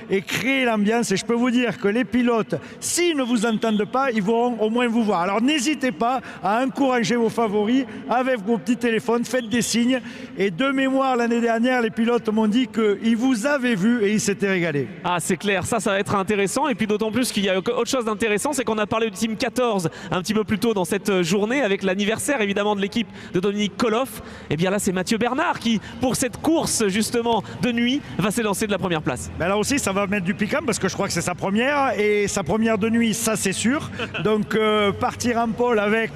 et créer l'ambiance. Et je peux vous dire que les pilotes, s'ils ne vous entendent pas, ils vont au moins vous voir. Alors n'hésitez pas à encourager vos favoris avec vos petits téléphones, faites des signes. Et de mémoire, l'année dernière, les pilotes m'ont dit qu'ils vous avaient vu et ils s'étaient régalés. Ah, c'est clair, ça va être intéressant. Et puis d'autant plus qu'il y a autre chose d'intéressant, c'est qu'on a parlé du Team 14 un petit peu plus tôt dans cette journée avec l'anniversaire évidemment de l'équipe de Dominique Koloff. Et bien là, c'est Mathieu Bernard qui, pour cette course justement de nuit, va s'élancer de la première place. Ben là aussi, ça va mettre du piquant parce que je crois que c'est sa première et sa première de nuit, ça c'est sûr. Donc partir en pole avec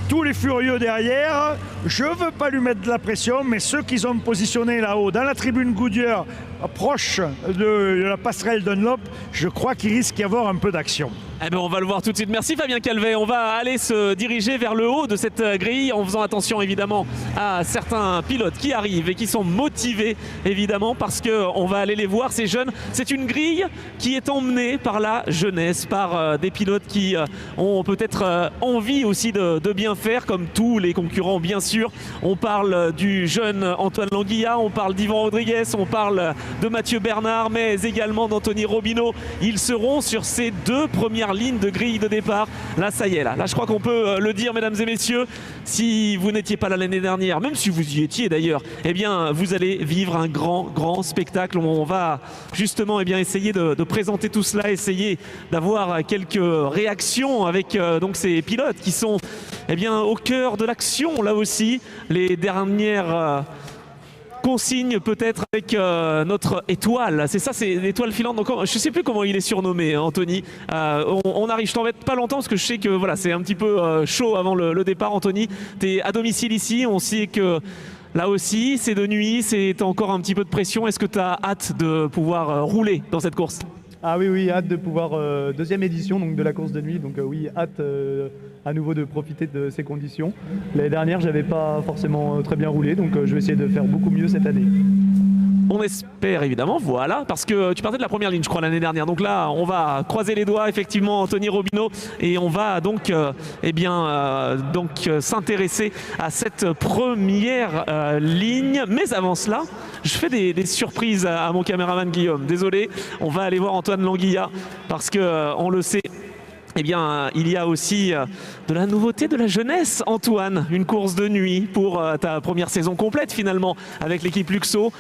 tous les furieux derrière, je ne veux pas lui mettre de la pression, mais ceux qui sont positionnés là-haut dans la tribune Goodyear, proche de la passerelle Dunlop, je crois qu'il risque d'y avoir un peu d'action. Eh bien, on va le voir tout de suite. Merci Fabien Calvet. On va aller se diriger vers le haut de cette grille en faisant attention évidemment à certains pilotes qui arrivent et qui sont motivés évidemment parce qu'on va aller les voir, ces jeunes. C'est une grille qui est emmenée par la jeunesse, par des pilotes qui ont peut-être envie aussi de bien faire comme tous les concurrents bien sûr. On parle du jeune Antoine Languilla, on parle d'Yvan Rodriguez, on parle de Mathieu Bernard mais également d'Anthony Robineau. Ils seront sur ces deux premières lignes de grille de départ. Là ça y est, là je crois qu'on peut le dire mesdames et messieurs, si vous n'étiez pas là l'année dernière, même si vous y étiez d'ailleurs, eh bien vous allez vivre un grand spectacle. On va justement eh bien, essayer de présenter tout cela, essayer d'avoir quelques réactions avec donc ces pilotes qui sont eh bien, au cœur de l'action là aussi. Les dernières consigne peut-être avec notre étoile, c'est ça, c'est l'étoile filante. Donc, je ne sais plus comment il est surnommé, Anthony. On arrive, je t'embête pas longtemps parce que je sais que voilà, c'est un petit peu chaud avant le départ. Anthony, tu es à domicile ici, on sait que là aussi c'est de nuit, c'est encore un petit peu de pression. Est-ce que tu as hâte de pouvoir rouler dans cette course? Ah oui, hâte de pouvoir, deuxième édition donc, de la course de nuit, donc oui, hâte à nouveau de profiter de ces conditions. L'année dernière, j'avais pas forcément très bien roulé, donc je vais essayer de faire beaucoup mieux cette année. On espère évidemment, voilà, parce que tu partais de la première ligne, je crois, l'année dernière. Donc là, on va croiser les doigts, effectivement, Anthony Robineau, et on va donc, s'intéresser à cette première ligne. Mais avant cela, je fais des surprises à mon caméraman Guillaume. Désolé, on va aller voir Antoine Languilla, parce que on le sait. Eh bien, il y a aussi de la nouveauté, de la jeunesse, Antoine. Une course de nuit pour ta première saison complète, finalement, avec l'équipe Luxo.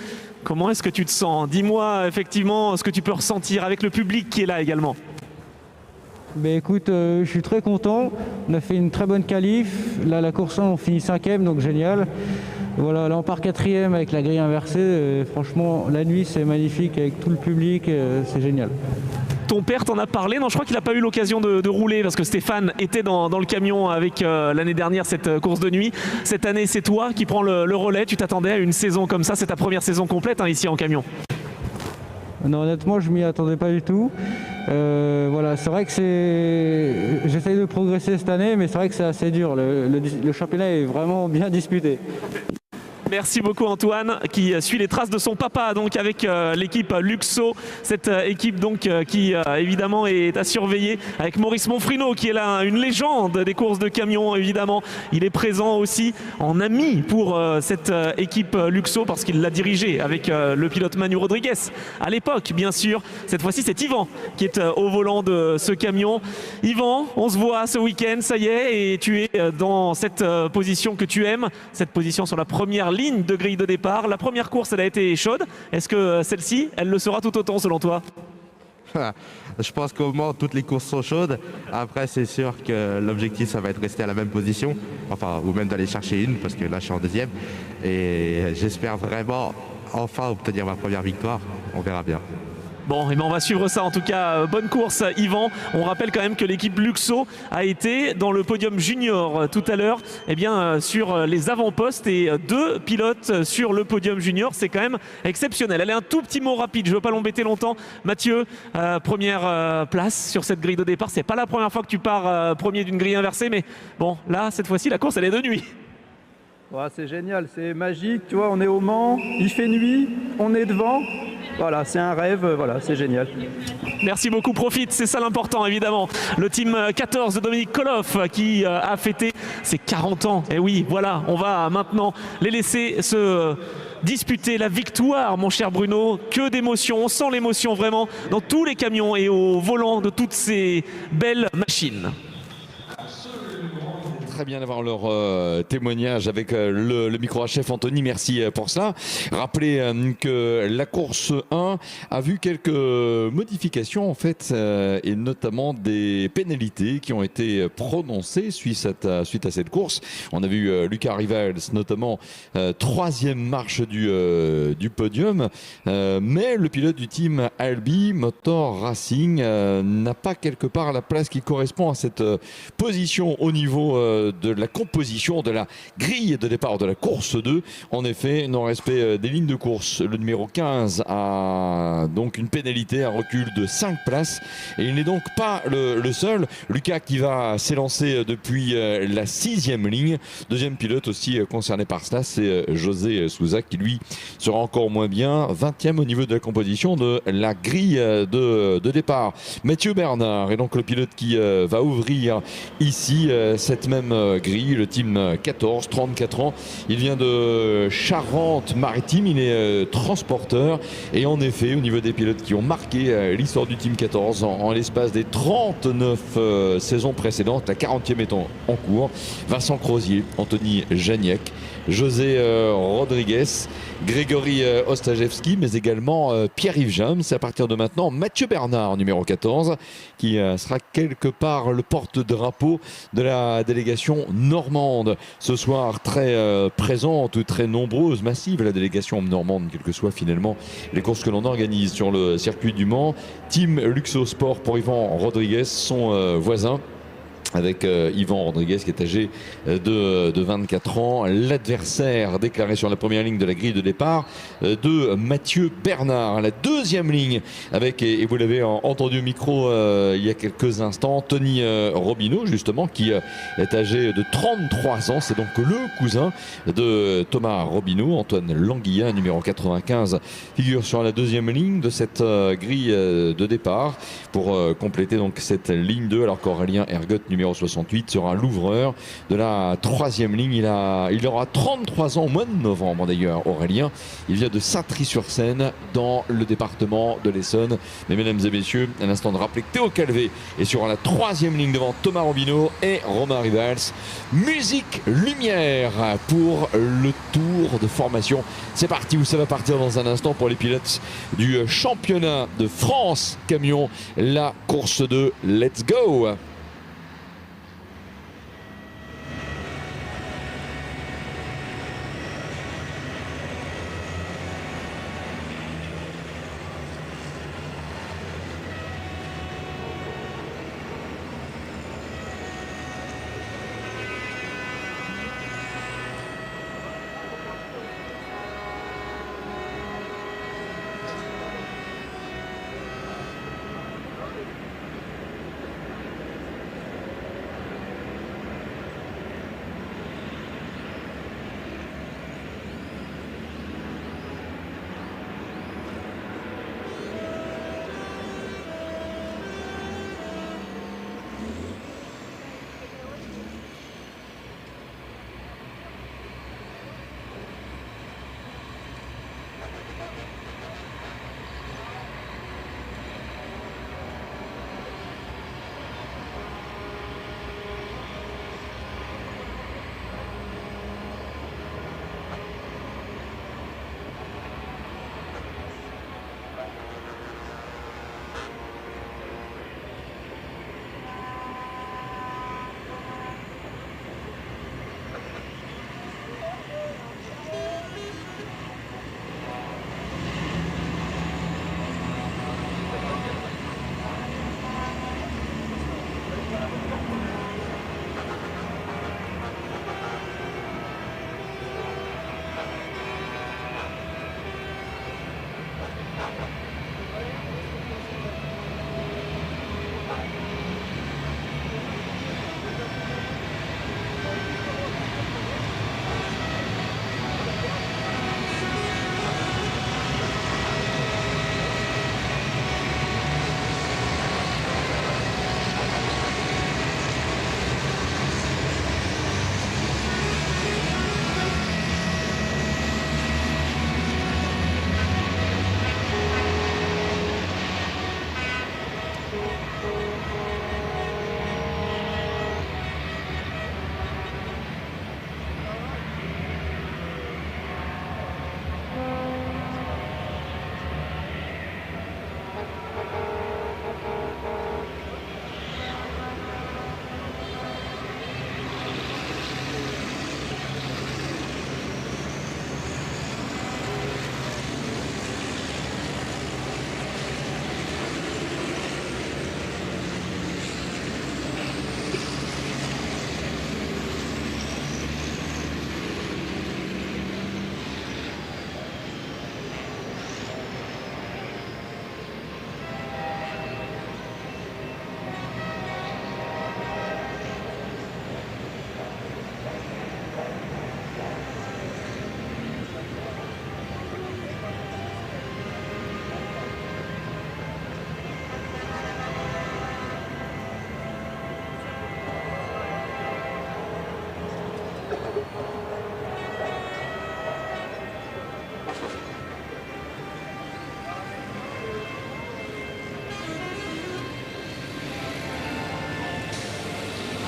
Comment est-ce que tu te sens? Dis-moi, effectivement, ce que tu peux ressentir avec le public qui est là également. Ben écoute, je suis très content. On a fait une très bonne qualif. Là, la course 1, on finit 5e, donc génial. Voilà, là, on part 4e avec la grille inversée. Franchement, la nuit, c'est magnifique avec tout le public. C'est génial. Ton père t'en a parlé? Non, je crois qu'il n'a pas eu l'occasion de rouler parce que Stéphane était dans le camion avec l'année dernière cette course de nuit. Cette année, c'est toi qui prends le relais. Tu t'attendais à une saison comme ça? C'est ta première saison complète ici en camion? Non, honnêtement, je m'y attendais pas du tout. Voilà, c'est vrai que j'essaye de progresser cette année, mais c'est vrai que c'est assez dur. Le championnat est vraiment bien disputé. Merci beaucoup Antoine qui suit les traces de son papa donc avec l'équipe Luxo, cette équipe donc qui évidemment est à surveiller avec Maurice Monfrino qui est là, une légende des courses de camions évidemment. Il est présent aussi en ami pour cette équipe Luxo parce qu'il l'a dirigé avec le pilote Manu Rodriguez à l'époque bien sûr. Cette fois-ci c'est Yvan qui est au volant de ce camion. Yvan, on se voit ce week-end, ça y est, et tu es dans cette position que tu aimes, cette position sur la première ligne de grille de départ. La première course, elle a été chaude. Est-ce que celle-ci, elle le sera tout autant selon toi? Je pense qu'au moins toutes les courses sont chaudes. Après, c'est sûr que l'objectif, ça va être rester à la même position. Enfin, ou même d'aller chercher une, parce que là, je suis en deuxième. Et j'espère vraiment enfin obtenir ma première victoire. On verra bien. Bon, et bien on va suivre ça en tout cas. Bonne course Yvan. On rappelle quand même que l'équipe Luxo a été dans le podium junior tout à l'heure sur les avant-postes et 2 pilotes sur le podium junior. C'est quand même exceptionnel. Allez, un tout petit mot rapide, je ne veux pas l'embêter longtemps. Mathieu, première place sur cette grille de départ. C'est pas la première fois que tu pars premier d'une grille inversée, mais bon, là, cette fois-ci, la course, elle est de nuit. Ouais, c'est génial, c'est magique, tu vois, on est au Mans, il fait nuit, on est devant. Voilà, c'est un rêve, voilà, c'est génial. Merci beaucoup, profite, c'est ça l'important évidemment. Le team 14 de Dominique Koloff qui a fêté ses 40 ans. Et oui, voilà, on va maintenant les laisser se disputer la victoire, mon cher Bruno. Que d'émotion, on sent l'émotion vraiment dans tous les camions et au volant de toutes ces belles machines. Très bien d'avoir leur témoignage avec le micro à chef Anthony, merci pour cela. Rappelez que la course 1 a vu quelques modifications en fait et notamment des pénalités qui ont été prononcées suite à cette course. On a vu Lucas Rivals notamment troisième marche du podium, mais le pilote du team Albi Motor Racing n'a pas quelque part la place qui correspond à cette position au niveau de la composition de la grille de départ de la course 2. En effet, non-respect des lignes de course. Le numéro 15 a donc une pénalité, un recul de 5 places. Et il n'est donc pas le seul. Lucas qui va s'élancer depuis la 6e ligne. Deuxième pilote aussi concerné par cela, c'est José Souza qui lui sera encore moins bien. 20e au niveau de la composition de la grille de départ. Mathieu Bernard est donc le pilote qui va ouvrir ici cette même grille, le team 14, 34 ans. Il vient de Charente-Maritime, il est transporteur. Et en effet, au niveau des pilotes qui ont marqué l'histoire du team 14 en l'espace des 39 saisons précédentes, la 40e étant en cours, Vincent Crozier, Anthony Janiek, José Rodriguez, Grégory Ostajewski, mais également Pierre-Yves James. C'est à partir de maintenant Mathieu Bernard, numéro 14, qui sera quelque part le porte-drapeau de la délégation normande. Ce soir, très présente, très nombreuse, massive, la délégation normande, quelles que soient finalement les courses que l'on organise sur le circuit du Mans. Team Luxo Sport pour Yvan Rodriguez, son voisin, avec Yvan Rodriguez qui est âgé de 24 ans, l'adversaire déclaré sur la première ligne de la grille de départ de Mathieu Bernard. La deuxième ligne avec, et vous l'avez entendu au micro il y a quelques instants, Tony Robineau justement qui est âgé de 33 ans. C'est donc le cousin de Thomas Robineau. Antoine Languilla, numéro 95, figure sur la deuxième ligne de cette grille de départ pour compléter donc cette ligne 2, alors qu'Aurélien Ergot, numéro 68, sera l'ouvreur de la troisième ligne. Il aura 33 ans au mois de novembre d'ailleurs, Aurélien. Il vient de Saintry-sur-Seine dans le département de l'Essonne. Mais mesdames et messieurs, à l'instant de rappeler que Théo Calvé est sur la troisième ligne devant Thomas Robineau et Romain Rivals. Musique, lumière pour le tour de formation. C'est parti, où ça va partir dans un instant pour les pilotes du championnat de France camion, la course de Let's Go.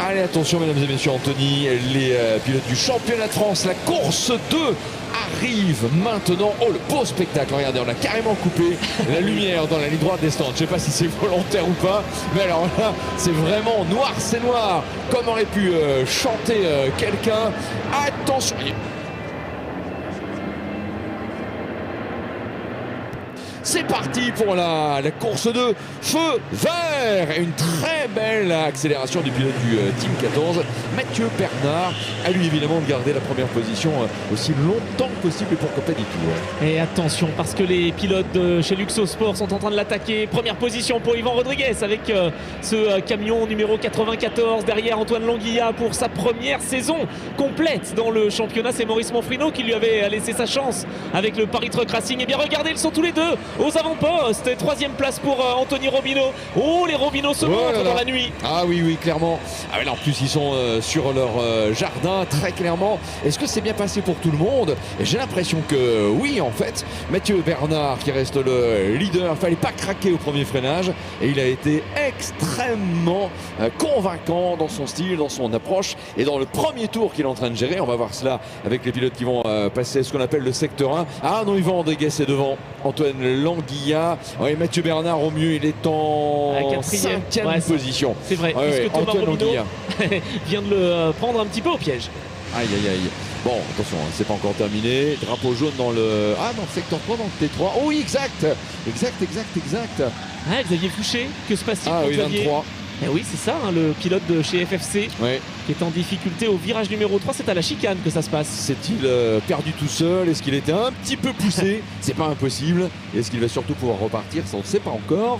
Allez, attention mesdames et messieurs, Anthony, les pilotes du championnat de France, la course 2 arrive maintenant. Oh, le beau spectacle, regardez, on a carrément coupé la lumière dans la ligne droite des stands. Je ne sais pas si c'est volontaire ou pas, mais alors là, c'est vraiment noir, c'est noir, comme aurait pu chanter quelqu'un. Attention. C'est parti pour la course 2, feu vert, et une très belle accélération du pilote du Team 14, Mathieu Bernard, à lui évidemment de garder la première position aussi longtemps que possible et pourquoi pas du tout. Et attention, parce que les pilotes de chez Luxosport sont en train de l'attaquer. Première position pour Yvan Rodriguez avec ce camion numéro 94, derrière Antoine Languilla pour sa première saison complète dans le championnat. C'est Maurice Monfrino qui lui avait laissé sa chance avec le Paris Truck Racing. Et bien regardez, ils sont tous les deux aux avant-postes. Et troisième place pour Anthony Robineau. Oh, les Robineau se montrent dans la nuit. Ah oui, oui, clairement. Ah, mais là, en plus, ils sont sur leur jardin, très clairement. Est-ce que c'est bien passé pour tout le monde? J'ai l'impression que oui, en fait. Mathieu Bernard qui reste le leader. Il fallait pas craquer au premier freinage. Et il a été extrêmement convaincant dans son style, dans son approche. Et dans le premier tour qu'il est en train de gérer, on va voir cela avec les pilotes qui vont passer ce qu'on appelle le secteur 1. Ah non, Yvan Rodriguez est devant. Antoine Languilla. Ouais, Mathieu Bernard au mieux, il est en 5e position. C'est vrai, puisque Thomas Robineau vient de le prendre un petit peu au piège. Aïe aïe aïe. Bon, attention, hein, c'est pas encore terminé. Drapeau jaune dans le... Ah non, secteur 3 dans le T3. Oh oui, exact. Exact. Ah, Xavier Fouché, que se passe-t-il pour oui, Xavier? 23. Eh oui, c'est ça, hein, le pilote de chez FFC qui est en difficulté au virage numéro 3. C'est à la chicane que ça se passe. S'est-il perdu tout seul? Est-ce qu'il était un petit peu poussé? C'est pas impossible. Est-ce qu'il va surtout pouvoir repartir? Ça, on ne sait pas encore.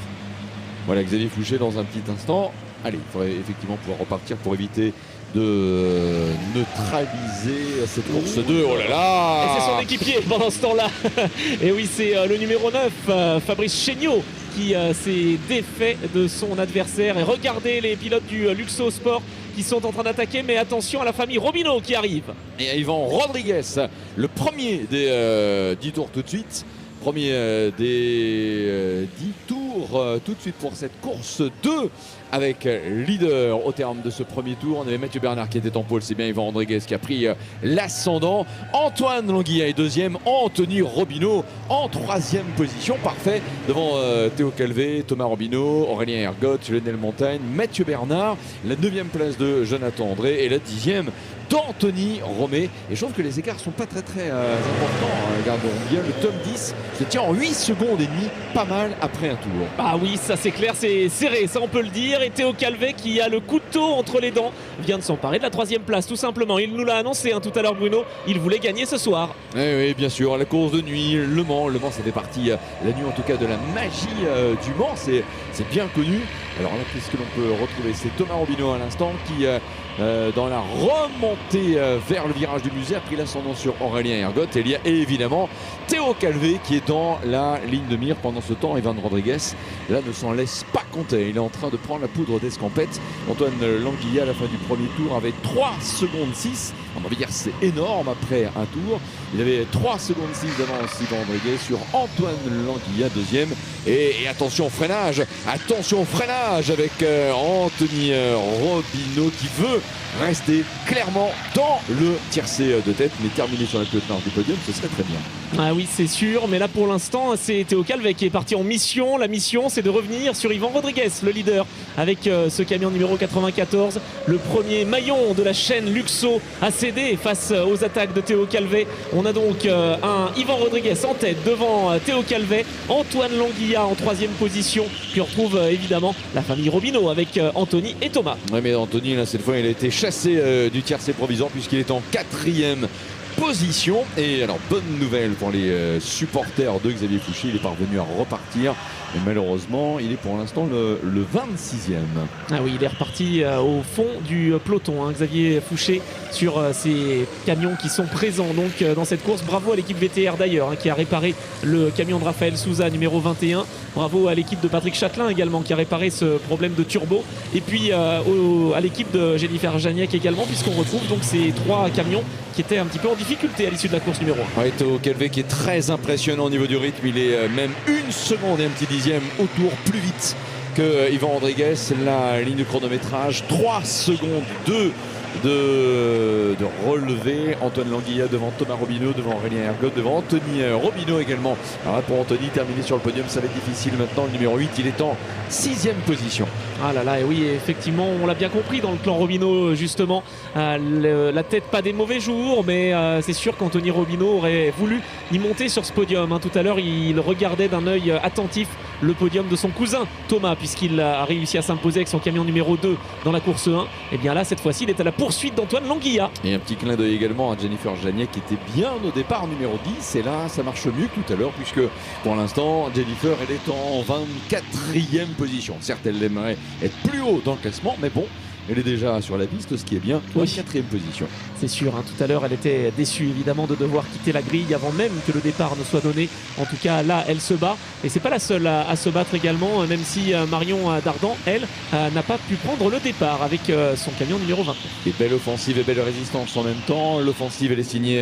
Voilà, Xavier Fouché dans un petit instant. Allez, il faudrait effectivement pouvoir repartir pour éviter de neutraliser cette course 2. Oh là là! Et c'est son équipier pendant ce temps-là. Et oui, c'est le numéro 9, Fabrice Chéniaud, qui s'est défait de son adversaire. Et regardez les pilotes du Luxosport qui sont en train d'attaquer, mais attention à la famille Robineau qui arrive. Et à Yvan Rodriguez, le premier des 10 tours tout de suite. Premier des 10 tours tout de suite pour cette course 2 avec leader au terme de ce premier tour. On avait Mathieu Bernard qui était en pôle, c'est bien Yvan Rodriguez qui a pris l'ascendant. Antoine Languilla est deuxième, Anthony Robineau en troisième position, parfait devant Théo Calvé, Thomas Robineau, Aurélien Ergot, Lionel Montagne, Mathieu Bernard, la 9e place de Jonathan André et la 10e d'Anthony Romé. Et je trouve que les écarts sont pas très importants. Regardons bien, le top 10 se tient en 8 secondes et demie, pas mal après un tour. Ah oui, ça c'est clair, c'est serré, ça on peut le dire. Et Théo Calvé qui a le couteau entre les dents vient de s'emparer de la 3e place tout simplement. Il nous l'a annoncé tout à l'heure, Bruno, il voulait gagner ce soir. Oui, bien sûr, la course de nuit, Le Mans ça fait partie la nuit en tout cas de la magie du Mans, c'est bien connu. Alors là, qu'est-ce que l'on peut retrouver? C'est Thomas Robineau à l'instant qui dans la remontée vers le virage du musée a pris l'ascendant sur Aurélien Ergot. Et il y a évidemment Théo Calvé qui est dans la ligne de mire pendant ce temps. Yvan Rodriguez là ne s'en laisse pas contre, il est en train de prendre la poudre d'escampette. Antoine Languilla à la fin du premier tour avait 3 secondes 6. On va dire c'est énorme après un tour. Il avait 3 secondes 6 d'avance Yvan Rodriguez sur Antoine Languilla deuxième. Et attention freinage avec Anthony Robineau qui veut rester clairement dans le tiercé de tête, mais terminer sur la queue de marche du podium, ce serait très bien. Ah oui, c'est sûr, mais là pour l'instant, c'est Théo Calvet qui est parti en mission. La mission, c'est de revenir sur Yvan Rodriguez, le leader, avec ce camion numéro 94. Le premier maillon de la chaîne Luxo a cédé face aux attaques de Théo Calvet. On a donc un Yvan Rodriguez en tête devant Théo Calvet, Antoine Languilla en troisième position, puis on retrouve évidemment la famille Robineau avec Anthony et Thomas. Oui, mais Anthony, là, cette fois, il a été chassé du tiercé provisoire puisqu'il est en 4e position. Et alors, bonne nouvelle pour les supporters de Xavier Fouché, il est parvenu à repartir. Mais malheureusement, il est pour l'instant le 26e. Ah oui, il est reparti au fond du peloton, hein, Xavier Fouché, sur ces camions qui sont présents donc dans cette course. Bravo à l'équipe VTR d'ailleurs, hein, qui a réparé le camion de Raphaël Souza numéro 21. Bravo à l'équipe de Patrick Châtelain également, qui a réparé ce problème de turbo. Et puis à l'équipe de Jennifer Janiac également, puisqu'on retrouve donc ces 3 camions qui étaient un petit peu en difficulté à l'issue de la course numéro 1. Ouais, Théo Calvet qui est très impressionnant au niveau du rythme. Il est même 1 seconde et un petit dixième au tour plus vite que Yvan Rodriguez. La ligne de chronométrage, 3 secondes 2 de relevé. Antoine Languilla devant Thomas Robineau, devant Aurélien Ergot, devant Anthony Robineau également. Alors là, pour Anthony, terminer sur le podium, ça va être difficile maintenant. Le numéro 8, il est en 6e position. Ah là là, et oui, effectivement, on l'a bien compris dans le clan Robineau, justement. La tête pas des mauvais jours, mais c'est sûr qu'Anthony Robineau aurait voulu y monter sur ce podium, hein. Tout à l'heure, il regardait d'un œil attentif le podium de son cousin Thomas, puisqu'il a réussi à s'imposer avec son camion numéro 2 dans la course 1. Et bien là, cette fois-ci, il est à la poursuite d'Antoine Languilla. Et un petit clin d'œil également à Jennifer Janiac qui était bien au départ numéro 10. Et là, ça marche mieux que tout à l'heure, puisque pour l'instant, Jennifer, elle est en 24e position. Certes, elle aimerait être plus haut dans le classement, mais bon, elle est déjà sur la piste, ce qui est bien, en 4e position. C'est sûr, hein, tout à l'heure elle était déçue évidemment de devoir quitter la grille avant même que le départ ne soit donné. En tout cas là elle se bat, et c'est pas la seule à se battre également, même si Marion Dardan, elle, n'a pas pu prendre le départ avec son camion numéro 20. Et belle offensive et belle résistance en même temps. L'offensive elle est signée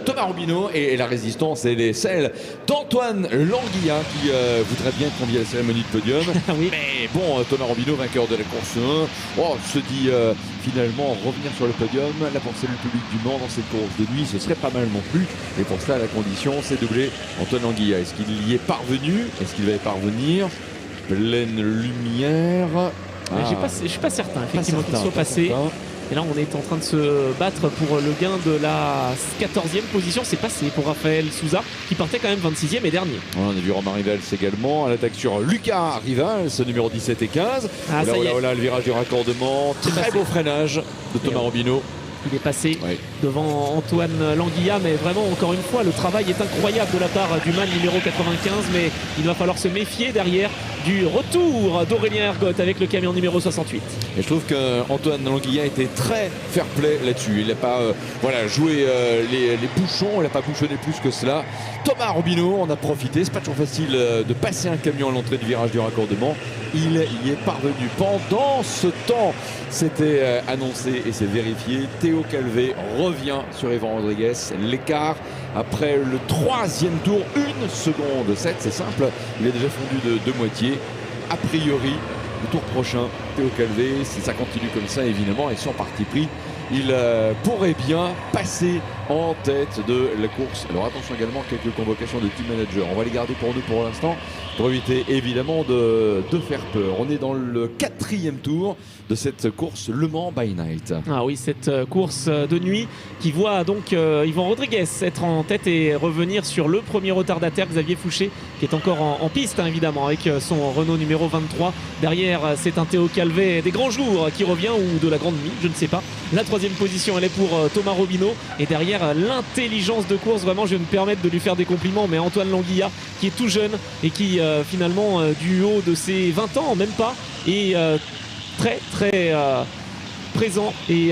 Thomas Robineau, et la résistance elle est celle d'Antoine Languilla qui voudrait bien convier à la cérémonie de podium. Oui. Mais bon, Thomas Robineau, vainqueur de la course 1, se dit finalement revenir sur le podium. Là pour saluer le public du Mans dans cette course de nuit, ce serait pas mal non plus. Et pour cela, la condition, c'est doubler Antoine Languilla. Est-ce qu'il y est parvenu? Est-ce qu'il va y parvenir? Pleine lumière. Je suis pas certain effectivement qu'il soit passé. Et là on est en train de se battre pour le gain de la 14e position. C'est passé pour Raphaël Souza qui partait quand même 26e et dernier. On a vu Romain Rivals également à l'attaque sur Lucas Rivals, numéro 17 et 15. Voilà, le virage du raccordement. Très beau freinage de Thomas Robineau. Il est passé devant Antoine Languilla, mais vraiment encore une fois le travail est incroyable de la part du man numéro 95, mais il va falloir se méfier derrière du retour d'Aurélien Ergot avec le camion numéro 68. Et je trouve qu'Antoine Languilla était très fair play là-dessus. Il n'a pas joué les bouchons, il n'a pas bouchonné plus que cela. Thomas Robineau en a profité, c'est pas toujours facile de passer un camion à l'entrée du virage du raccordement. Il y est parvenu. Pendant ce temps, c'était annoncé et c'est vérifié. Théo Calvet revient sur Yvan Rodriguez. L'écart après le 3e tour, 1 seconde 7, c'est simple. Il est déjà fondu de moitié. A priori, le tour prochain, Théo Calvet, si ça continue comme ça évidemment et sans parti pris, il pourrait bien passer en tête de la course. Alors attention également, quelques convocations de team manager. On va les garder pour nous pour l'instant, pour éviter évidemment de faire peur. On est dans le 4e tour de cette course Le Mans by Night. Ah oui, cette course de nuit qui voit donc Yvan Rodriguez être en tête et revenir sur le premier retardataire Xavier Fouché qui est encore en piste, hein, évidemment, avec son Renault numéro 23. Derrière, c'est un Théo Calvet des grands jours qui revient, ou de la grande nuit, je ne sais pas. La 3e position, elle est pour Thomas Robineau, et derrière l'intelligence de course, vraiment je vais me permettre de lui faire des compliments, mais Antoine Languilla qui est tout jeune et qui finalement du haut de ses 20 ans, même pas, est très présent et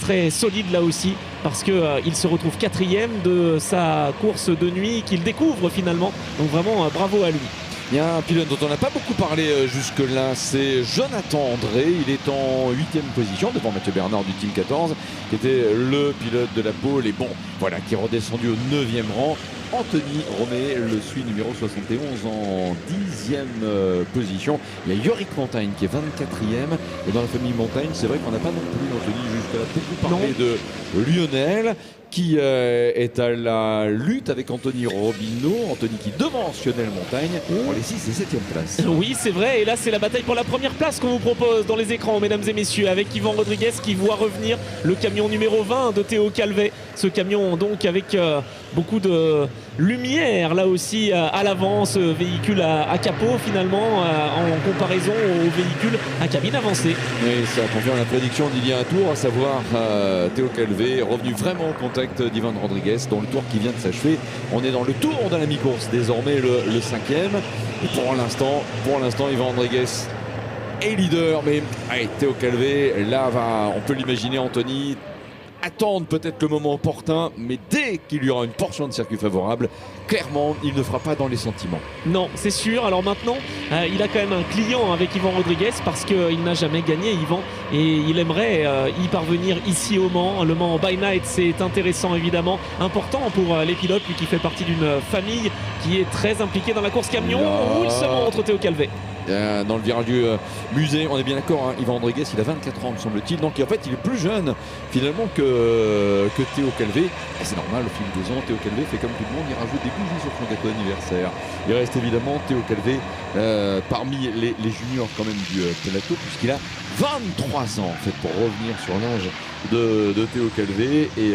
très solide là aussi, parce qu'il se retrouve 4e de sa course de nuit qu'il découvre finalement, donc vraiment bravo à lui. Il y a un pilote dont on n'a pas beaucoup parlé jusque-là, c'est Jonathan André. Il est en 8e position devant Mathieu Bernard du Team 14, qui était le pilote de la pole. Et bon, voilà, qui est redescendu au 9e rang. Anthony Romé le suit numéro 71 en 10e position. Il y a Yorick Montagne qui est 24e. Et dans la famille Montagne, c'est vrai qu'on n'a pas non plus, Anthony, jusqu'à beaucoup parlé de Lionel, qui est à la lutte avec Anthony Robineau. Anthony qui devance Lionel Montagne pour les 6 et 7e places. Oui, c'est vrai. Et là, c'est la bataille pour la première place qu'on vous propose dans les écrans, mesdames et messieurs, avec Yvan Rodriguez qui voit revenir le camion numéro 20 de Théo Calvet. Ce camion, donc, avec beaucoup de lumière, là aussi, à l'avant. Ce véhicule à capot, finalement, en comparaison au véhicule à cabine avancée. Et ça confirme la prédiction d'il y a un tour, à savoir Théo Calvet revenu vraiment au contact d'Yvan Rodriguez dans le tour qui vient de s'achever. On est dans le tour de la mi-course, désormais le 5e. Et pour l'instant, Yvan Rodriguez est leader, mais allez, Théo Calvet, là, on peut l'imaginer, Anthony, attendre peut-être le moment opportun, mais dès qu'il y aura une portion de circuit favorable, clairement, il ne fera pas dans les sentiments. Non, c'est sûr. Alors maintenant, il a quand même un client avec Yvan Rodriguez parce qu'il n'a jamais gagné, Yvan, et il aimerait y parvenir ici au Mans. Le Mans by Night, c'est intéressant, évidemment, important pour les pilotes, lui qui fait partie d'une famille qui est très impliquée dans la course camion. Où il se montre, Théo Calvet. Dans le virage du musée, on est bien d'accord, hein, Yvan Rodriguez, il a 24 ans, me semble-t-il, donc en fait il est plus jeune finalement que Théo Calvet. Et c'est normal, au fil des ans, Théo Calvet fait comme tout le monde, il rajoute des bougies sur son gâteau d'anniversaire. Il reste évidemment Théo Calvet parmi les juniors quand même du plateau, puisqu'il a 23 ans en fait pour revenir sur l'âge de Théo Calvet. Et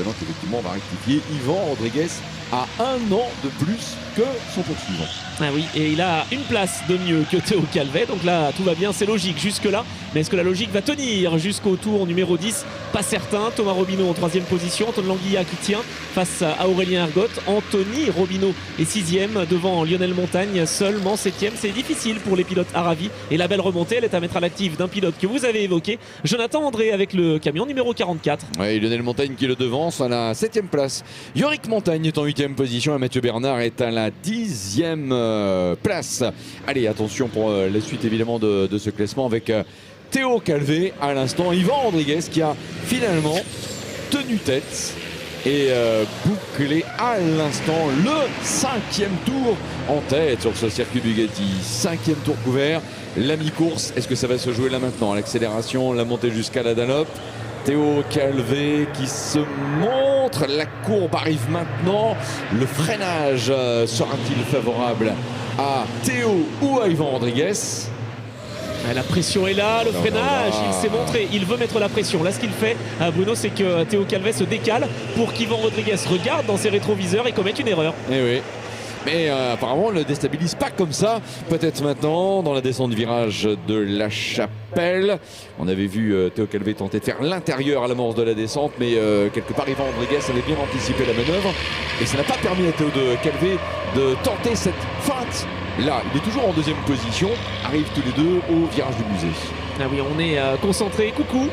donc effectivement on va rectifier, Yvan Rodriguez a 1 an de plus que son poursuivant. Ah oui, et il a une place de mieux que Théo Calvet, donc là tout va bien, c'est logique jusque-là. Mais est-ce que la logique va tenir jusqu'au tour numéro 10? Pas certain. Thomas Robineau en 3e position, Antoine Languilla qui tient face à Aurélien Ergotte. Anthony Robineau est 6e devant Lionel Montagne, seulement 7e. C'est difficile pour les pilotes Aravi. Et la belle remontée, elle est à mettre à l'actif d'un pilote que vous avez évoqué, Jonathan André, avec le camion numéro 44. Oui, Lionel Montagne qui le devance à la 7e place. Yorick Montagne est en 8e position et Mathieu Bernard est à la 10e place. Allez, attention pour la suite évidemment de ce classement avec Théo Calvet à l'instant. Yvan Rodriguez qui a finalement tenu tête et bouclé à l'instant le 5e tour en tête sur ce circuit Bugatti. 5e tour couvert, la mi-course. Est-ce que ça va se jouer là maintenant? L'accélération, la montée jusqu'à la Dunlop. Théo Calvet qui se montre, la courbe arrive maintenant. Le freinage sera-t-il favorable à Théo ou à Yvan Rodriguez? La pression est là, le freinage, il s'est montré, il veut mettre la pression. Là, ce qu'il fait, Bruno, c'est que Théo Calvet se décale pour qu'Yvan Rodriguez regarde dans ses rétroviseurs et commette une erreur. Eh oui. Mais apparemment, on ne le déstabilise pas comme ça. Peut-être maintenant, dans la descente du virage de la Chapelle. On avait vu Théo Calvet tenter de faire l'intérieur à l'amorce de la descente, mais quelque part, Yvan Rodriguez avait bien anticipé la manœuvre. Et ça n'a pas permis à Théo Calvet de tenter cette feinte. Là, il est toujours en 2e position. Arrivent tous les deux au virage du musée. Ah oui, on est concentré, coucou,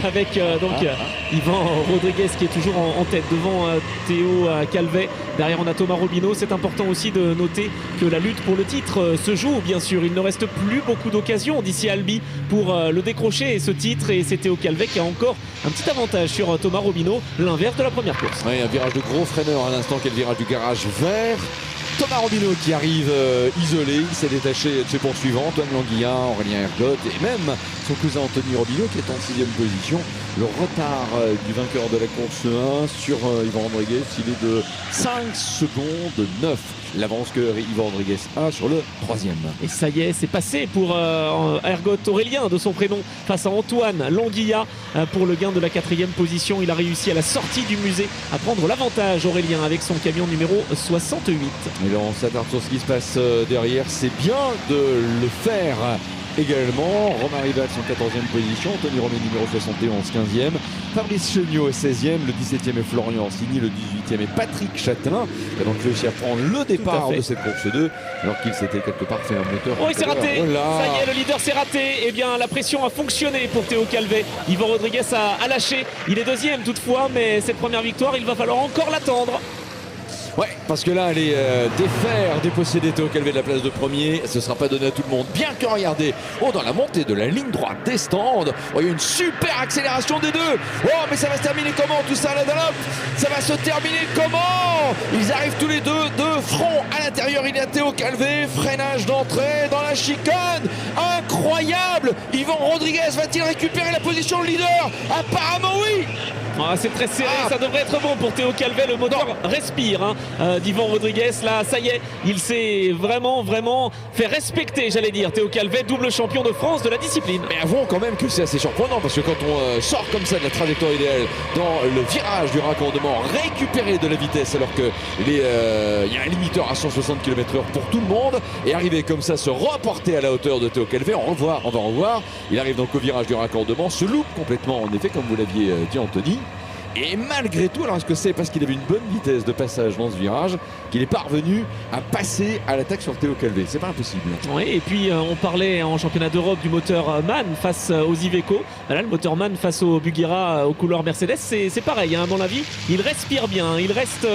avec Yvan Rodriguez qui est toujours en tête devant Théo Calvet. Derrière, on a Thomas Robineau. C'est important aussi de noter que la lutte pour le titre se joue, bien sûr. Il ne reste plus beaucoup d'occasions d'ici à Albi pour le décrocher, ce titre. Et c'est Théo Calvet qui a encore un petit avantage sur Thomas Robineau, l'inverse de la première course. Oui, un virage de gros freineur à l'instant, qui est le virage du garage vert. Thomas Robineau qui arrive isolé, il s'est détaché de ses poursuivants, Antoine Languilla, Aurélien Ergotte et même son cousin Anthony Robineau qui est en 6e position. Le retard du vainqueur de la course 1 sur Yvan Rodriguez, il est de 5 secondes 9. L'avance que Yvan Rodriguez a sur le 3e. Et ça y est, c'est passé pour Ergotte Aurélien de son prénom face à Antoine Languilla pour le gain de la 4e position. Il a réussi à la sortie du musée à prendre l'avantage, Aurélien, avec son camion numéro 68. Et là, on s'attarde sur ce qui se passe derrière. C'est bien de le faire également. Romain Rival, son 14e position. Anthony Romé, numéro 71, 15e. Fabrice Chenot, 16e. Le 17e est Florian Ansigny. Le 18e est Patrick Châtelain. Il a donc réussi à prendre le départ de cette course 2, alors qu'il s'était quelque part fait un moteur. Oh, il s'est raté. Voilà. Ça y est, le leader s'est raté. Eh bien, la pression a fonctionné pour Théo Calvet. Yvan Rodriguez a lâché. Il est 2e toutefois, mais cette première victoire, il va falloir encore l'attendre. Ouais, parce que là, aller défaire, déposséder Théo Calvé de la place de premier, ce ne sera pas donné à tout le monde. Bien que regardez, dans la montée de la ligne droite des stands, il y a une super accélération des deux. Oh, mais ça va se terminer comment tout ça, la Dunlop? Ça va se terminer comment? Ils arrivent tous les deux de front à l'intérieur. Il y a Théo Calvé, freinage d'entrée dans la chicane. Incroyable! Yvan Rodriguez va-t-il récupérer la position de leader? Apparemment oui! Ah, c'est très serré, ça devrait être bon pour Théo Calvé, le moteur respire d'Yvan Rodriguez, là ça y est, il s'est vraiment fait respecter, j'allais dire, Théo Calvé, double champion de France de la discipline. Mais avouons quand même que c'est assez surprenant parce que quand on sort comme ça de la trajectoire idéale dans le virage du raccordement, récupérer de la vitesse alors que y a un limiteur à 160 km/h pour tout le monde et arriver comme ça, se reporter à la hauteur de Théo Calvé, on va revoir, il arrive donc au virage du raccordement, se loupe complètement en effet comme vous l'aviez dit Anthony. Et malgré tout, alors est-ce que c'est parce qu'il avait une bonne vitesse de passage dans ce virage qu'il est parvenu à passer à l'attaque sur Théo Calvé? C'est pas impossible. Oui, et puis on parlait en championnat d'Europe du moteur MAN face aux Iveco. Là, le moteur MAN face au Buggyra aux couleurs Mercedes, c'est pareil, à mon avis. Il respire bien, il reste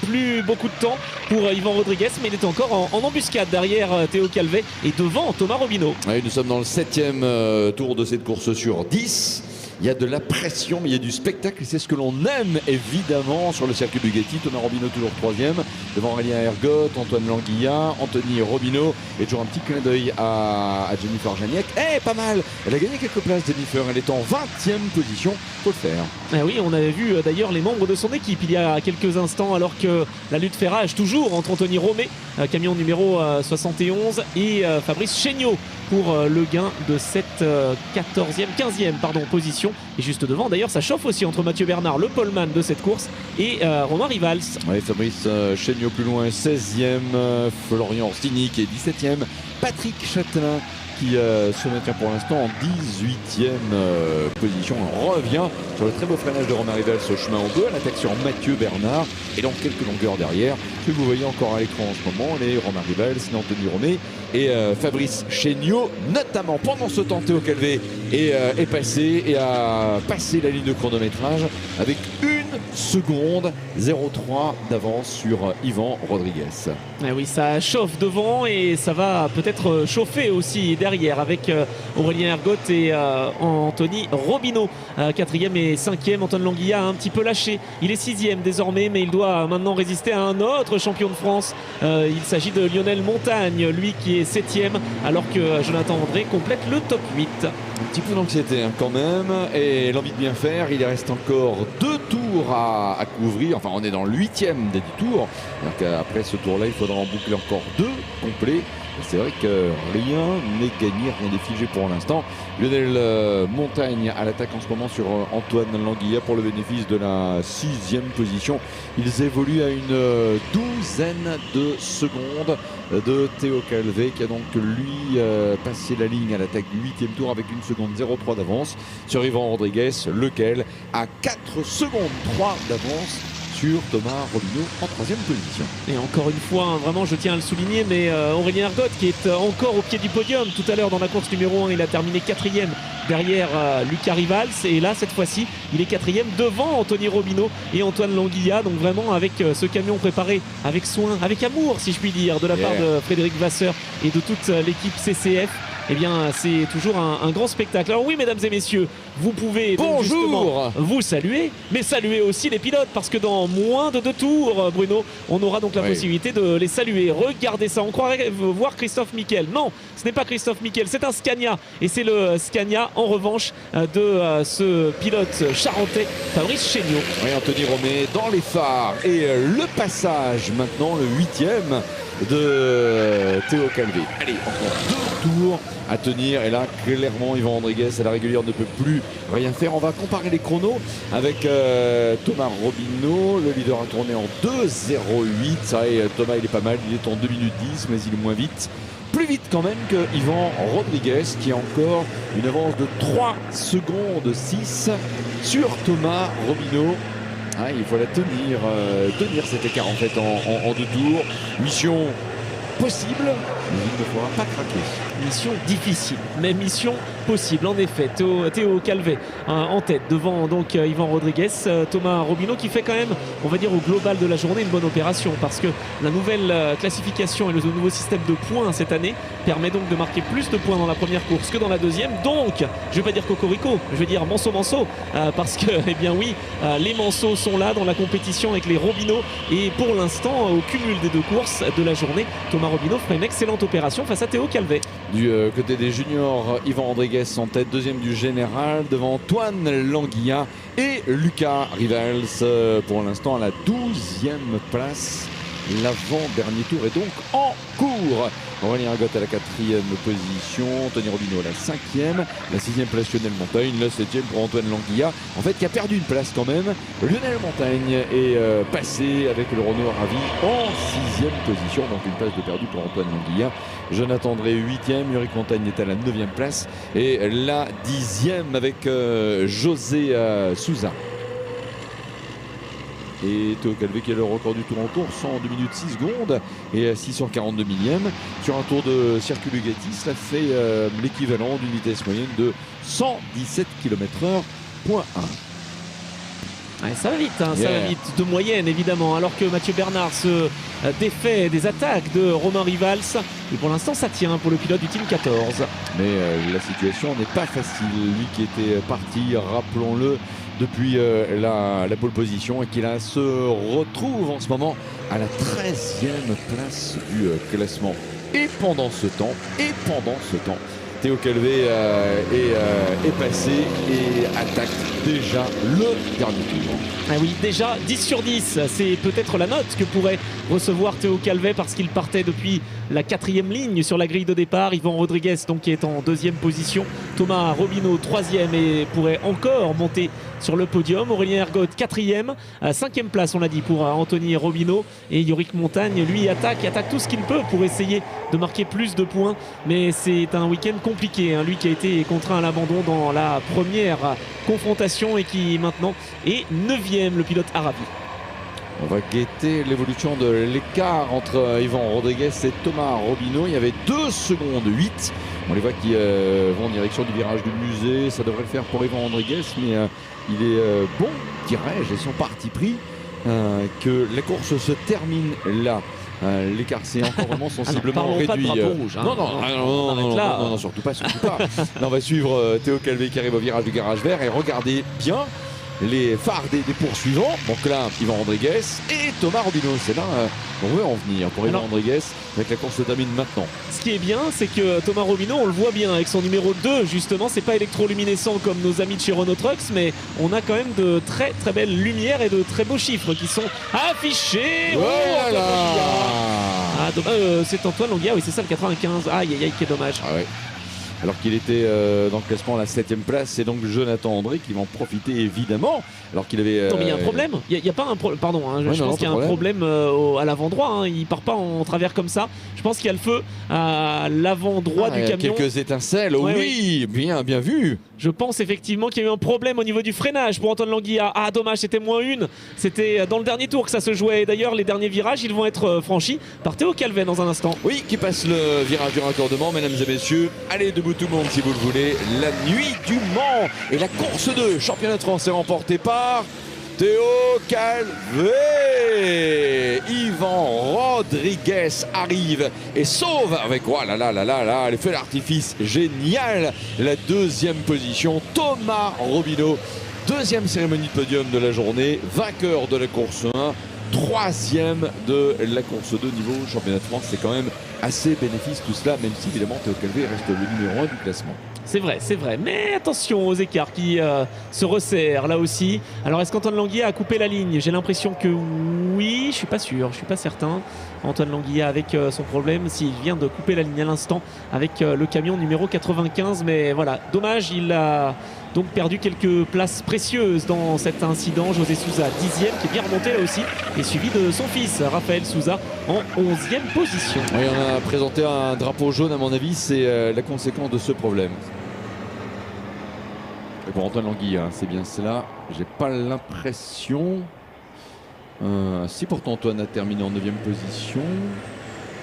plus beaucoup de temps pour Yvan Rodriguez, mais il est encore en embuscade derrière Théo Calvé et devant Thomas Robineau. Oui, nous sommes dans le 7e tour de cette course sur 10. Il y a de la pression, mais il y a du spectacle. C'est ce que l'on aime évidemment sur le circuit Bugatti. Thomas Robineau toujours 3e, devant Aurélien Ergot, Antoine Languilla, Anthony Robineau. Et toujours un petit clin d'œil à Jennifer Janiek. Pas mal. Elle a gagné quelques places, Jennifer. Elle est en 20e position. Faut le faire. Ah oui, on avait vu d'ailleurs les membres de son équipe il y a quelques instants, alors que la lutte fait rage toujours entre Anthony Romé, camion numéro 71, et Fabrice Chéniaud pour le gain de cette 15e position. Et juste devant, d'ailleurs, ça chauffe aussi entre Mathieu Bernard, le poleman de cette course, et Romain Rivals. Oui, Fabrice Chéniaud plus loin, 16e, Florian Orsini qui est 17e, Patrick Châtelain qui se maintient pour l'instant en 18e position. On revient sur le très beau freinage de Romain Rivals au chemin en deux, à l'attaque sur Mathieu Bernard et dans quelques longueurs derrière, que vous voyez encore à l'écran en ce moment, les Romain Rivals, Anthony Romé et Fabrice Chéniaud, notamment pendant ce temps Théo Calvé est passé et a passé la ligne de chronométrage avec 1 seconde 0,3 d'avance sur Yvan Rodriguez. Ah oui, ça chauffe devant et ça va peut-être chauffer aussi derrière avec Aurélien Ergot et Anthony Robineau, 4e et 5e. Antoine Languilla a un petit peu lâché, il est 6e désormais, mais il doit maintenant résister à un autre champion de France. Il s'agit de Lionel Montagne, lui qui est 7e, alors que Jonathan André complète le top 8. Un petit peu d'anxiété quand même et l'envie de bien faire. Il reste encore 2 tours à couvrir. Enfin, on est dans le 8e des 10 tours. Après ce tour-là, il faudra en boucler encore 2 complets. C'est vrai que rien n'est gagné, rien n'est figé pour l'instant. Lionel Montagne à l'attaque en ce moment sur Antoine Languilla pour le bénéfice de la 6e position. Ils évoluent à une 12aine de secondes de Théo Calvé qui a donc lui passé la ligne à l'attaque du 8e tour avec 1 seconde 0,3 d'avance sur Yvan Rodriguez, lequel a 4 secondes 3 d'avance sur Thomas Robineau en 3e position. Et encore une fois, vraiment je tiens à le souligner, mais Aurélien Ergot qui est encore au pied du podium. Tout à l'heure dans la course numéro 1, il a terminé 4e derrière Lucas Rivals, et là cette fois-ci il est 4e devant Anthony Robineau et Antoine Languilla. Donc vraiment avec ce camion préparé avec soin, avec amour si je puis dire, de la part de Frédéric Vasseur et de toute l'équipe CCF. Eh bien, c'est toujours un grand spectacle. Alors oui, mesdames et messieurs, vous pouvez donc justement vous saluer, mais saluer aussi les pilotes, parce que dans moins de 2 tours, Bruno, on aura donc la possibilité de les saluer. Regardez ça, on croirait voir Christophe Miquel. Non, ce n'est pas Christophe Miquel, c'est un Scania. Et c'est le Scania, en revanche, de ce pilote charentais, Fabrice Chéniaud. Oui, Anthony Romé dans les phares. Et le passage, maintenant, le 8e de Théo Calvé. Allez, encore 2 tours à tenir, et là clairement Yvan Rodriguez à la régulière ne peut plus rien faire. On va comparer les chronos avec Thomas Robineau. Le leader a tourné en 2,08. Ça et Thomas il est pas mal, il est en 2 minutes 10, mais il est moins vite. Plus vite quand même que Yvan Rodriguez qui a encore une avance de 3 secondes 6 sur Thomas Robineau. Ah, il faut la tenir cet écart en fait en 2 tours. Mission possible, mais il ne faudra pas craquer. mission difficile, mais mission possible en effet. Théo Calvet en tête devant donc Yvan Rodriguez, Thomas Robineau qui fait quand même, on va dire au global de la journée, une bonne opération parce que la nouvelle classification et le nouveau système de points cette année permet donc de marquer plus de points dans la première course que dans la deuxième. Donc je vais pas dire cocorico, je vais dire manceau parce que eh bien oui, les manceaux sont là dans la compétition avec les Robineau et pour l'instant au cumul des deux courses de la journée, Thomas Robineau ferait une excellente opération face à Théo Calvet. Du côté des juniors, Yvan Rodriguez en tête, deuxième du général devant Antoine Languilla et Lucas Rivals pour l'instant à la 12e place. L'avant-dernier tour est donc en cours. Aurélien Argot à la 4e position, Tony Robineau à la 5e, la 6e place Lionel Montagne, la 7e pour Antoine Languilla, en fait qui a perdu une place quand même. Lionel Montagne est passé avec le Renault Ravi en 6e position, donc une place de perdu pour Antoine Languilla. Jonathan Drey 8e, Yorick Montagne est à la 9e place et la 10e avec José Souza. Et Théo Calvet qui a le record du tour en course en 2 minutes 6 secondes et à 642 millièmes. Sur un tour de circuit Bugatti, cela fait l'équivalent d'une vitesse moyenne de 117 km/h.1. Ouais, ça va vite, hein, ça va vite, de moyenne évidemment, alors que Mathieu Bernard se défait des attaques de Romain Rivals. Et pour l'instant ça tient pour le pilote du Team 14. Mais la situation n'est pas facile. Lui qui était parti, rappelons-le, depuis la pole position et qui là se retrouve en ce moment à la 13e place du classement. Et pendant ce temps, Théo Calvet est passé et attaque déjà le dernier tour. Ah oui, déjà 10 sur 10, c'est peut-être la note que pourrait recevoir Théo Calvet parce qu'il partait depuis la 4e ligne sur la grille de départ. Yvan Rodriguez donc qui est en 2e position, Thomas Robineau 3e et pourrait encore monter sur le podium. Aurélien Ergot 4e, 5e place on l'a dit pour Anthony Robineau et Yorick Montagne lui attaque tout ce qu'il peut pour essayer de marquer plus de points, mais c'est un week-end compliqué, hein. Lui qui a été contraint à l'abandon dans la première confrontation et qui maintenant est 9e, le pilote Arabi. On va guetter l'évolution de l'écart entre Yvan Rodriguez et Thomas Robineau. Il y avait 2 secondes 8. On les voit qui vont en direction du virage du musée. Ça devrait le faire pour Yvan Rodriguez, mais il est bon, dirais-je, et son parti pris que la course se termine là. L'écart s'est encore vraiment sensiblement réduit. Pas de drapeau rouge, hein. Non, surtout pas. Là, on va suivre Théo Calvet qui arrive au virage du garage vert et regardez bien les phares des poursuivants. Donc là, Yvan Rodriguez et Thomas Robineau. C'est là on veut en venir pour Yvan Rodriguez avec la course se termine maintenant. Ce qui est bien, c'est que Thomas Robineau, on le voit bien avec son numéro 2, justement, c'est pas électroluminescent comme nos amis de chez Renault Trucks, mais on a quand même de très très belles lumières et de très beaux chiffres qui sont affichés. Voilà. C'est Antoine Languilla, oui, c'est ça le 95. Aïe, quel dommage. Ah ouais. Alors qu'il était dans le classement à la 7e place, c'est donc Jonathan André qui va en profiter évidemment. Alors qu'il avait. Non, mais il y a un problème. Il y a pas un problème. Pardon, hein, je pense qu'il y a un problème à l'avant droit. Hein. Il part pas en travers comme ça. Je pense qu'il y a le feu à l'avant droit du camion. Quelques étincelles. Oui, bien vu. Je pense effectivement qu'il y a eu un problème au niveau du freinage pour Antoine Languilla. Ah, dommage, c'était -1. C'était dans le dernier tour que ça se jouait. D'ailleurs, les derniers virages, ils vont être franchis par Théo Calvet dans un instant. Oui, qui passe le virage du raccordement, mesdames et messieurs. Allez, debout tout le monde si vous le voulez. La nuit du Mans et la course 2. Championnat de France est remporté par Théo Calvet. Yvan Rodriguez arrive et sauve avec les feux d'artifice génial. La 2e position, Thomas Robineau. 2e cérémonie de podium de la journée, vainqueur de la course 1. 3e de la course 2 niveau championnat de France. C'est quand même assez bénéfice tout cela, même si évidemment Théo Calvet reste le numéro 1 du classement. C'est vrai, mais attention aux écarts qui se resserrent là aussi. Alors est-ce qu'Antoine Languilla a coupé la ligne? J'ai l'impression que oui, je suis pas sûr, je suis pas certain. Antoine Languilla avec son problème, s'il vient de couper la ligne à l'instant avec le camion numéro 95, mais voilà, dommage, il a donc perdu quelques places précieuses dans cet incident. José Souza 10e qui est bien remonté là aussi et suivi de son fils Raphaël Souza en 11e position. Oui, on a présenté un drapeau jaune, à mon avis c'est la conséquence de ce problème. Et pour Antoine Languilla, c'est bien cela, j'ai pas l'impression. Si pourtant Antoine a terminé en 9e position.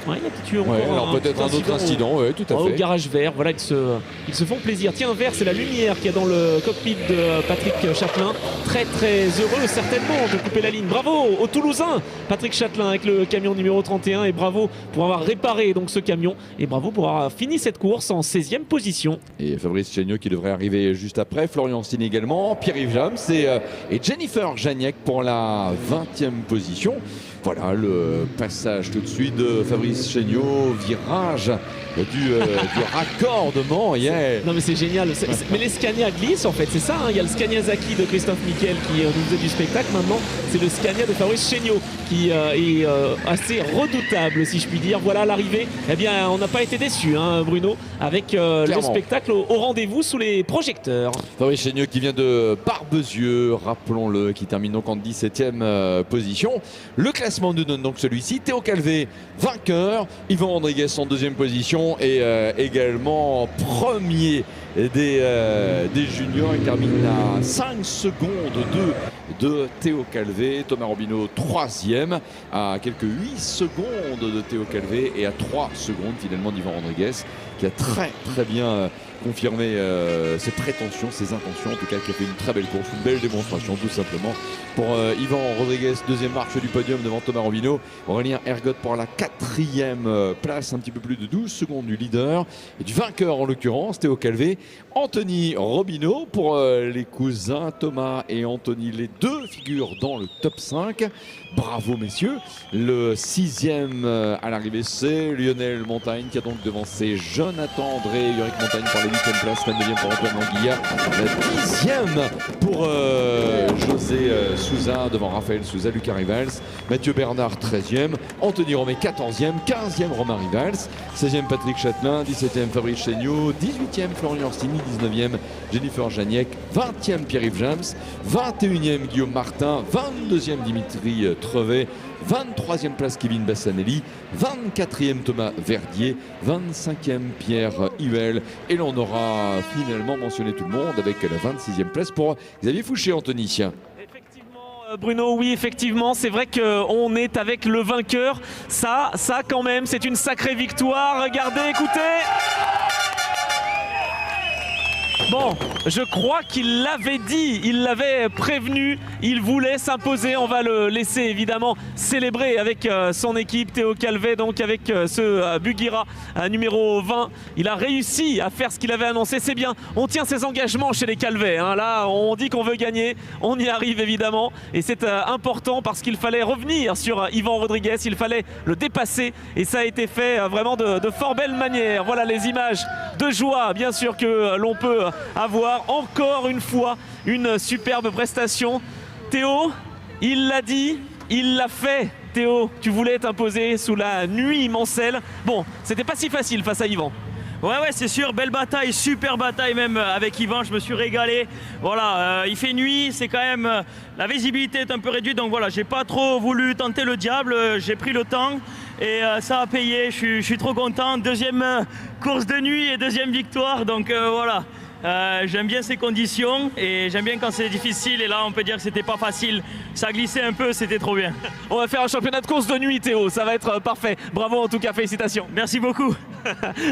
Ouais, il y a peut-être eu encore Ouais, alors peut-être un autre incident, oui, tout à au fait. garage vert. Voilà, ils se font plaisir. Tiens, vert, c'est la lumière qu'il y a dans le cockpit de Patrick Châtelain. Très très heureux certainement de couper la ligne. Bravo aux Toulousains, Patrick Châtelain avec le camion numéro 31, et bravo pour avoir réparé donc ce camion, et bravo pour avoir fini cette course en 16e position. Et Fabrice Chéniaud qui devrait arriver juste après, Florian Steen également, Pierre-Yves Jams et Jennifer Janiek pour la 20e position. Voilà le passage tout de suite de Fabrice Chéniaud, virage du raccordement. Yeah. Non mais c'est génial. Mais les Scania glissent en fait, c'est ça. Il y a le Scania Zaki de Christophe Miquel qui nous faisait du spectacle. Maintenant, c'est le Scania de Fabrice Chéniaud qui est assez redoutable, si je puis dire. Voilà l'arrivée. Eh bien, on n'a pas été déçus, hein, Bruno, avec le spectacle au rendez-vous sous les projecteurs. Fabrice Chéniaud qui vient de Barbezieux, rappelons-le, qui termine donc en 17e position. Le classement nous donne donc celui-ci. Théo Calvé, vainqueur. Yvan Rodriguez en 2e position et également premier des juniors. Il termine à 5 secondes de Théo Calvé. Thomas Robineau 3e à quelques 8 secondes de Théo Calvé et à 3 secondes finalement d'Yvan Rodriguez qui a très très bien confirmé ses prétentions, ses intentions, en tout cas qui a fait une très belle course, une belle démonstration tout simplement pour Yvan Rodriguez, 2e marche du podium devant Thomas Robineau. Aurélien Ergotte pour la 4e place, un petit peu plus de 12 secondes du leader et du vainqueur en l'occurrence, Théo Calvé. Anthony Robineau pour les cousins Thomas et Anthony, les deux figurent dans le top 5. Bravo messieurs. Le 6e à l'arrivée, c'est Lionel Montagne qui a donc devancé Jonathan André, Yorick Montagne pour la 8e place, la 9e pour Antoine Languilla, la 10e pour José Souza devant Raphaël Souza, Lucas Rivals, Mathieu Bernard 13e, Anthony Romé 14e, 15e Romain Rivals, 16e Patrick Châtelain, 17e Fabrice Chéniaud, 18e Florian Orsini, 19e Jennifer Janiek, 20e Pierre-Yves Jams, 21e Guillaume Martin, 22e Dimitri Trevet, 23e place Kevin Bassanelli, 24e Thomas Verdier, 25e Pierre Huel, et l'on aura finalement mentionné tout le monde avec la 26e place pour Xavier Fouché, Anthony. Effectivement, Bruno, oui, effectivement, c'est vrai qu'on est avec le vainqueur. Ça quand même, c'est une sacrée victoire. Regardez, écoutez. Bon, je crois qu'il l'avait dit, il l'avait prévenu, il voulait s'imposer. On va le laisser évidemment célébrer avec son équipe. Théo Calvé, donc avec ce Bugira numéro 20. Il a réussi à faire ce qu'il avait annoncé, c'est bien. On tient ses engagements chez les Calvé, hein. Là, on dit qu'on veut gagner, on y arrive évidemment. Et c'est important parce qu'il fallait revenir sur Yvan Rodriguez, il fallait le dépasser. Et ça a été fait vraiment de fort belle manière. Voilà les images de joie, bien sûr, que l'on peut avoir. Encore une fois une superbe prestation. Théo, il l'a dit, il l'a fait. Théo, tu voulais t'imposer sous la nuit Mancel. Bon, c'était pas si facile face à Yvan. Ouais, c'est sûr, belle bataille, super bataille même avec Yvan, je me suis régalé. Voilà, il fait nuit, c'est quand même, la visibilité est un peu réduite, donc voilà, j'ai pas trop voulu tenter le diable, j'ai pris le temps et ça a payé, je suis trop content. Deuxième course de nuit et deuxième victoire, donc voilà. J'aime bien ces conditions et j'aime bien quand c'est difficile, et là on peut dire que c'était pas facile, ça glissait un peu, c'était trop bien. On va faire un championnat de course de nuit, Théo, ça va être parfait. Bravo en tout cas, félicitations. Merci beaucoup.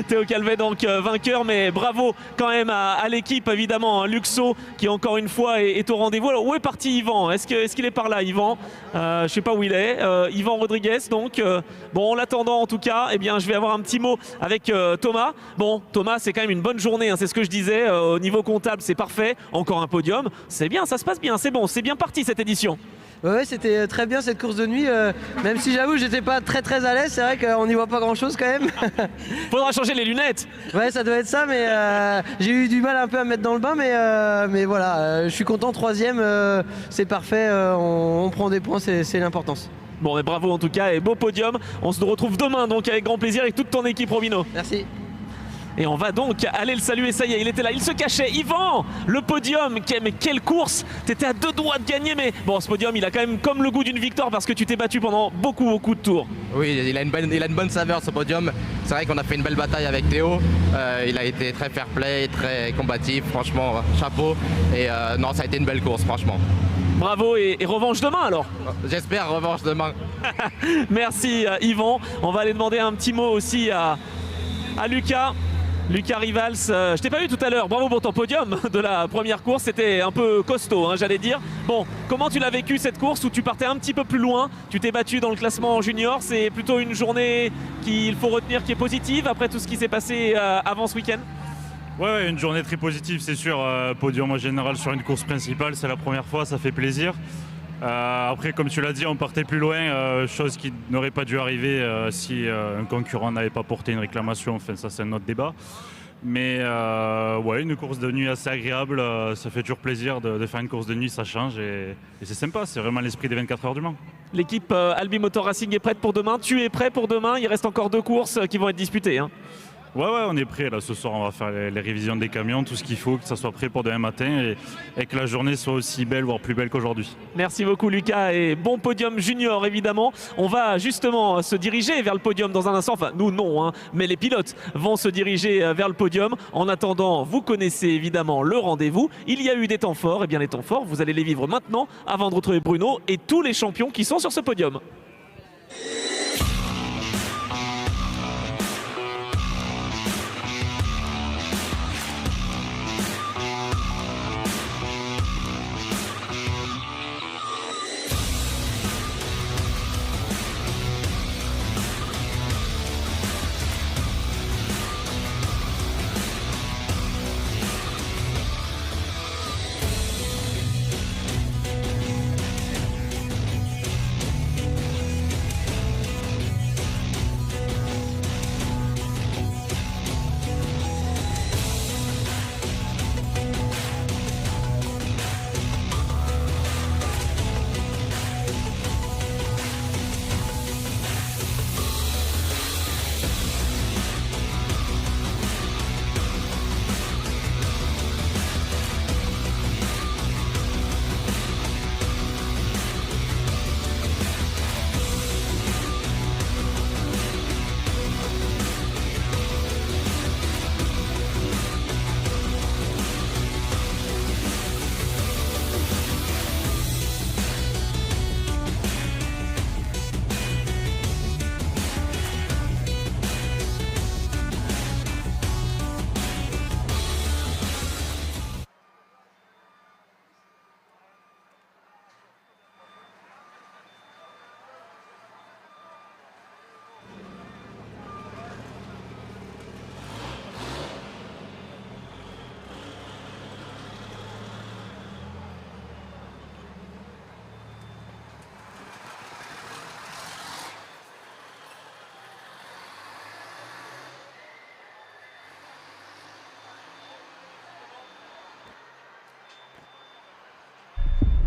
Théo Calvé donc vainqueur, mais bravo quand même à l'équipe évidemment, hein, Luxo qui encore une fois est au rendez-vous. Alors où est parti Yvan? Est-ce qu'il est par là, Yvan? Je sais pas où il est. Yvan Rodriguez donc. Bon, en l'attendant en tout cas, eh bien je vais avoir un petit mot avec Thomas. Bon, Thomas, c'est quand même une bonne journée, hein, c'est ce que je disais. Au niveau comptable, c'est parfait. Encore un podium, c'est bien, ça se passe bien, c'est bon, c'est bien parti cette édition. Ouais, c'était très bien cette course de nuit, même si j'avoue j'étais pas très à l'aise, c'est vrai qu'on n'y voit pas grand chose quand même. Faudra changer les lunettes. Ouais, ça doit être ça, mais j'ai eu du mal un peu à me mettre dans le bain, mais voilà, je suis content, 3e, c'est parfait, on prend des points, c'est l'importance. Bon, mais bravo en tout cas et beau podium. On se retrouve demain donc avec grand plaisir avec toute ton équipe, Robino. Merci. Et on va donc aller le saluer, ça y est, il était là, il se cachait. Yvan, le podium, mais quelle course! T'étais à 2 doigts de gagner, mais bon, ce podium, il a quand même comme le goût d'une victoire parce que tu t'es battu pendant beaucoup de tours. Oui, il a une bonne saveur ce podium. C'est vrai qu'on a fait une belle bataille avec Théo. Il a été très fair play, très combatif, franchement, chapeau. Et non, ça a été une belle course, franchement. Bravo et revanche demain alors. J'espère revanche demain. Merci Yvan. On va aller demander un petit mot aussi à Lucas. Lucas Rivals, je t'ai pas vu tout à l'heure, bravo pour ton podium de la première course, c'était un peu costaud hein, j'allais dire. Bon, comment tu l'as vécu cette course où tu partais un petit peu plus loin, tu t'es battu dans le classement junior, c'est plutôt une journée qu'il faut retenir qui est positive après tout ce qui s'est passé avant ce week-end? Ouais, une journée très positive c'est sûr, podium en général sur une course principale, c'est la première fois, ça fait plaisir. Après comme tu l'as dit, on partait plus loin, chose qui n'aurait pas dû arriver si un concurrent n'avait pas porté une réclamation, enfin ça c'est un autre débat. Mais ouais, une course de nuit assez agréable, ça fait toujours plaisir de faire une course de nuit, ça change et c'est sympa, c'est vraiment l'esprit des 24 heures du Mans. L'équipe Albi Motor Racing est prête pour demain, tu es prêt pour demain, il reste encore 2 courses qui vont être disputées hein. Ouais, on est prêt. Là, ce soir, on va faire les révisions des camions, tout ce qu'il faut, que ça soit prêt pour demain matin et que la journée soit aussi belle, voire plus belle qu'aujourd'hui. Merci beaucoup Lucas et bon podium junior évidemment. On va justement se diriger vers le podium dans un instant. Enfin, nous non, hein, mais les pilotes vont se diriger vers le podium. En attendant, vous connaissez évidemment le rendez-vous. Il y a eu des temps forts. Et bien les temps forts, vous allez les vivre maintenant avant de retrouver Bruno et tous les champions qui sont sur ce podium.